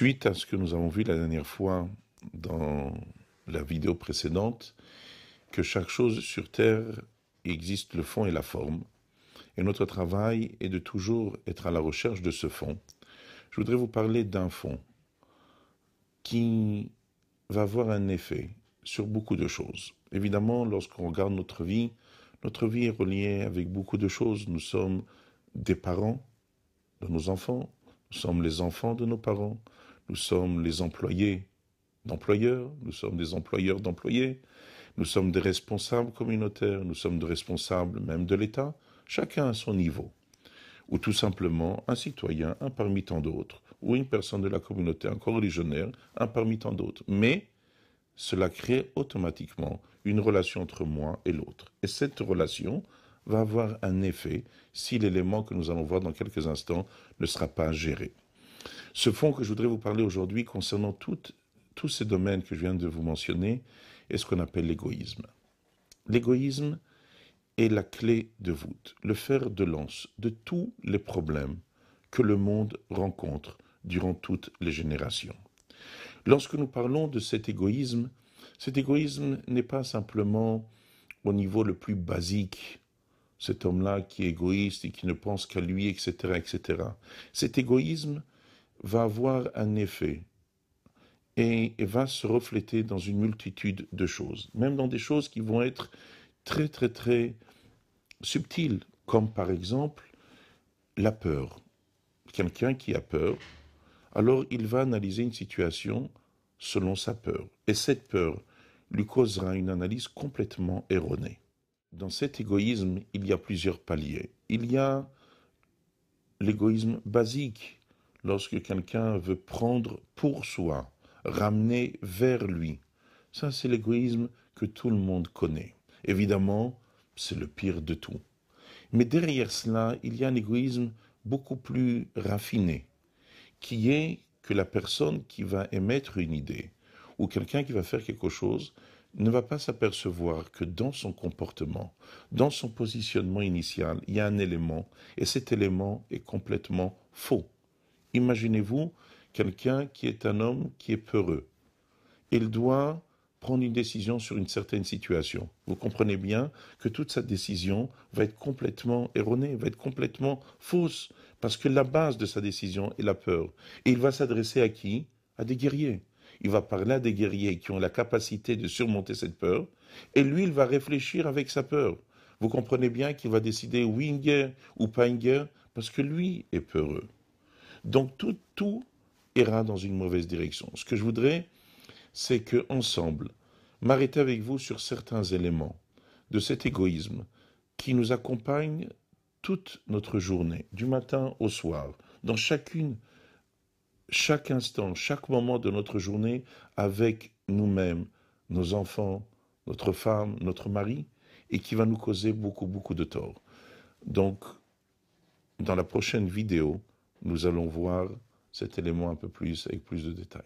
Suite à ce que nous avons vu la dernière fois dans la vidéo précédente, que chaque chose sur Terre existe le fond et la forme, et notre travail est de toujours être à la recherche de ce fond. Je voudrais vous parler d'un fond qui va avoir un effet sur beaucoup de choses. Évidemment, lorsqu'on regarde notre vie est reliée avec beaucoup de choses. Nous sommes des parents de nos enfants, nous sommes les enfants de nos parents, nous sommes les employés d'employeurs, nous sommes des employeurs d'employés, nous sommes des responsables communautaires, nous sommes des responsables même de l'État, chacun à son niveau. Ou tout simplement un citoyen, un parmi tant d'autres, ou une personne de la communauté, un coreligionnaire, un parmi tant d'autres. Mais cela crée automatiquement une relation entre moi et l'autre. Et cette relation va avoir un effet si l'élément que nous allons voir dans quelques instants ne sera pas géré. Ce fond que je voudrais vous parler aujourd'hui concernant tous ces domaines que je viens de vous mentionner est ce qu'on appelle l'égoïsme. L'égoïsme est la clé de voûte, le fer de lance de tous les problèmes que le monde rencontre durant toutes les générations. Lorsque nous parlons de cet égoïsme n'est pas simplement au niveau le plus basique, cet homme-là qui est égoïste et qui ne pense qu'à lui, etc., etc. Cet égoïsme va avoir un effet et va se refléter dans une multitude de choses, même dans des choses qui vont être très, très, très subtiles, comme par exemple la peur. Quelqu'un qui a peur, alors il va analyser une situation selon sa peur. Et cette peur lui causera une analyse complètement erronée. Dans cet égoïsme, il y a plusieurs paliers. Il y a l'égoïsme basique, lorsque quelqu'un veut prendre pour soi, ramener vers lui. Ça, c'est l'égoïsme que tout le monde connaît. Évidemment, c'est le pire de tout. Mais derrière cela, il y a un égoïsme beaucoup plus raffiné, qui est que la personne qui va émettre une idée, ou quelqu'un qui va faire quelque chose, ne va pas s'apercevoir que dans son comportement, dans son positionnement initial, il y a un élément, et cet élément est complètement faux. Imaginez-vous quelqu'un qui est un homme qui est peureux. Il doit prendre une décision sur une certaine situation. Vous comprenez bien que toute sa décision va être complètement erronée, va être complètement fausse, parce que la base de sa décision est la peur. Et il va s'adresser à qui? À des guerriers. Il va parler à des guerriers qui ont la capacité de surmonter cette peur, et lui, il va réfléchir avec sa peur. Vous comprenez bien qu'il va décider oui une guerre ou pas une guerre, parce que lui est peureux. Donc tout ira dans une mauvaise direction. Ce que je voudrais, c'est que ensemble, m'arrêter avec vous sur certains éléments de cet égoïsme qui nous accompagne toute notre journée, du matin au soir, dans chaque instant, chaque moment de notre journée, avec nous-mêmes, nos enfants, notre femme, notre mari, et qui va nous causer beaucoup, beaucoup de tort. Donc, dans la prochaine vidéo, nous allons voir cet élément un peu plus, avec plus de détails.